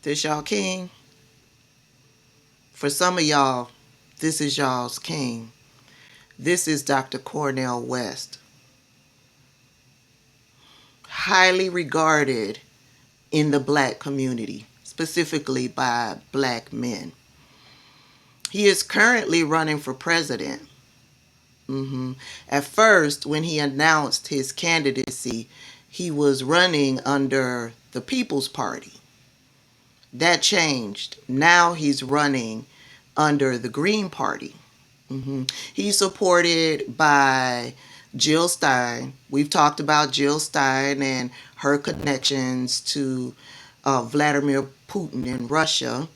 This y'all king? For some of y'all, this is y'all's king. This is Dr. Cornel West. Highly regarded in the black community, specifically by black men. He is currently running for president. At first, when he announced his candidacy, he was running under the People's Party. That changed. Now he's running under the Green Party. He's supported by Jill Stein. We've talked about Jill Stein and her connections to Vladimir Putin in Russia.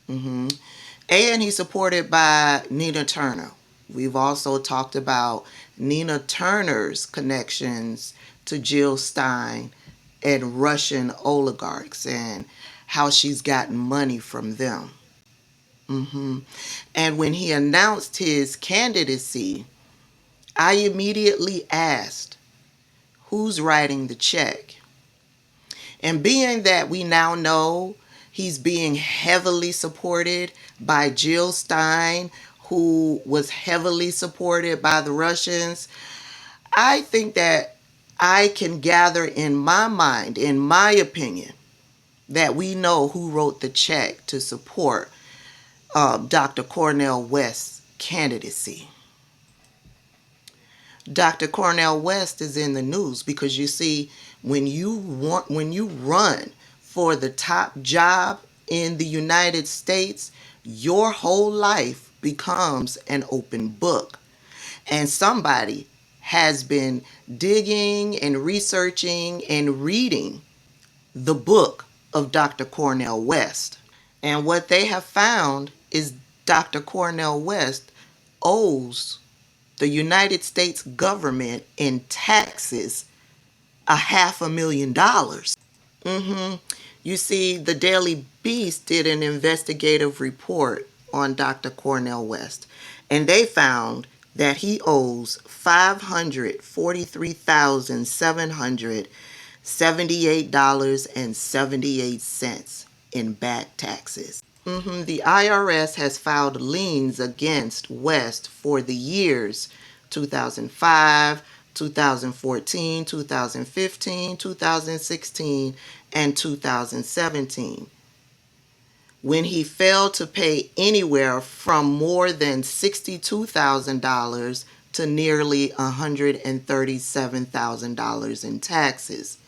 And he's supported by Nina Turner. We've also talked about Nina Turner's connections to Jill Stein and Russian oligarchs and how she's gotten money from them. And when he announced his candidacy, I immediately asked, who's writing the check? And being that we now know he's being heavily supported by Jill Stein, who was heavily supported by the Russians, I think that I can gather in my mind, in my opinion, that we know who wrote the check to support Dr. Cornel West's candidacy. Dr. Cornel West is in the news because you see, when you run for the top job in the United States, your whole life becomes an open book. And somebody has been digging and researching and reading the book of Dr. Cornel West. And what they have found is Dr. Cornel West owes the United States government in taxes $500,000. You see, the Daily Beast did an investigative report on Dr. Cornel West, and they found that he owes $543,778.78 in back taxes. The IRS has filed liens against West for the years 2005, 2014, 2015, 2016, and 2017, when he failed to pay anywhere from more than $62,000 to nearly $137,000 in taxes.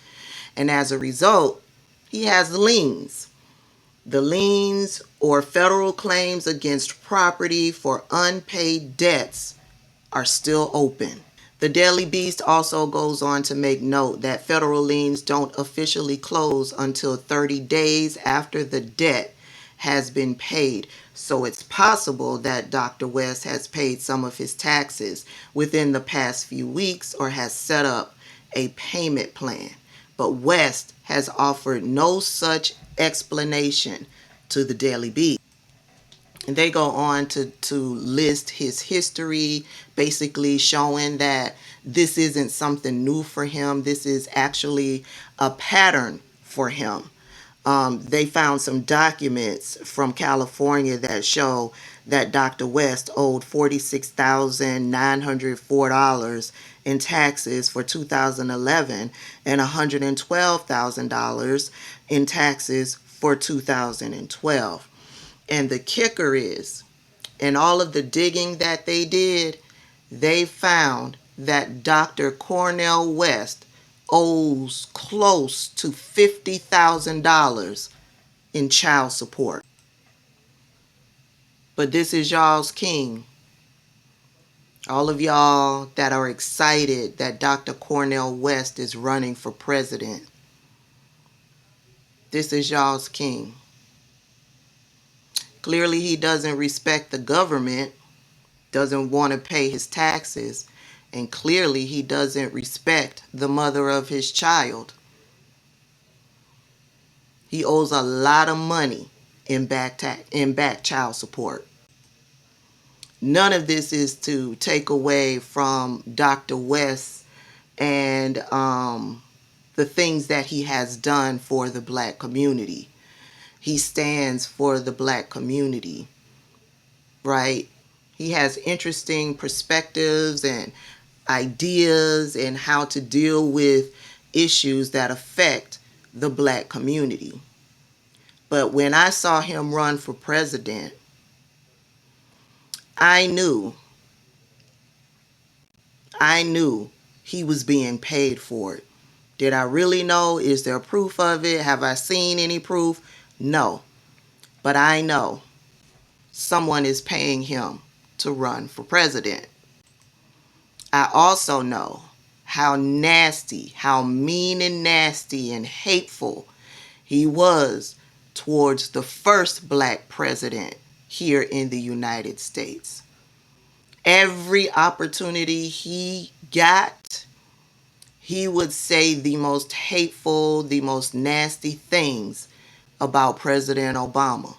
And as a result, he has liens. The liens or federal claims against property for unpaid debts are still open. The Daily Beast also goes on to make note that federal liens don't officially close until 30 days after the debt has been paid. So it's possible that Dr. West has paid some of his taxes within the past few weeks or has set up a payment plan. But West has offered no such explanation to the Daily Beast. And they go on to list his history, basically showing that this isn't something new for him. This is actually a pattern for him. They found some documents from California that show that Dr. West owed $46,904 in taxes for 2011 and $112,000 in taxes for 2012. And the kicker is, in all of the digging that they did, they found that Dr. Cornel West owes close to $50,000 in child support. But this is y'all's king. All of y'all that are excited that Dr. Cornel West is running for president. This is y'all's king. Clearly he doesn't respect the government, doesn't want to pay his taxes, and clearly he doesn't respect the mother of his child. He owes a lot of money in back child support. None of this is to take away from Dr. West and the things that he has done for the black community. he stands for the black community, right? He has interesting perspectives and ideas and how to deal with issues that affect the black community. But when I saw him run for president, I knew he was being paid for it. Did I really know? Is there proof of it? Have I seen any proof? No. But I know someone is paying him to run for president. I also know how nasty, how mean and nasty and hateful he was towards the first black president here in the United States. Every opportunity he got, he would say the most hateful, the most nasty things about President Obama.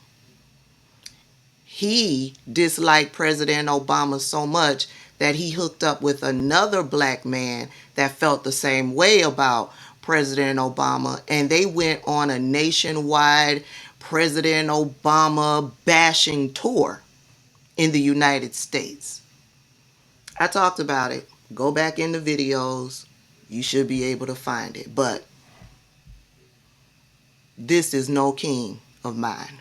He disliked President Obama so much that he hooked up with another black man that felt the same way about President Obama, and they went on a nationwide President Obama bashing tour in the United States. I talked about it. Go back in the videos. You should be able to find it. But this is no king of mine.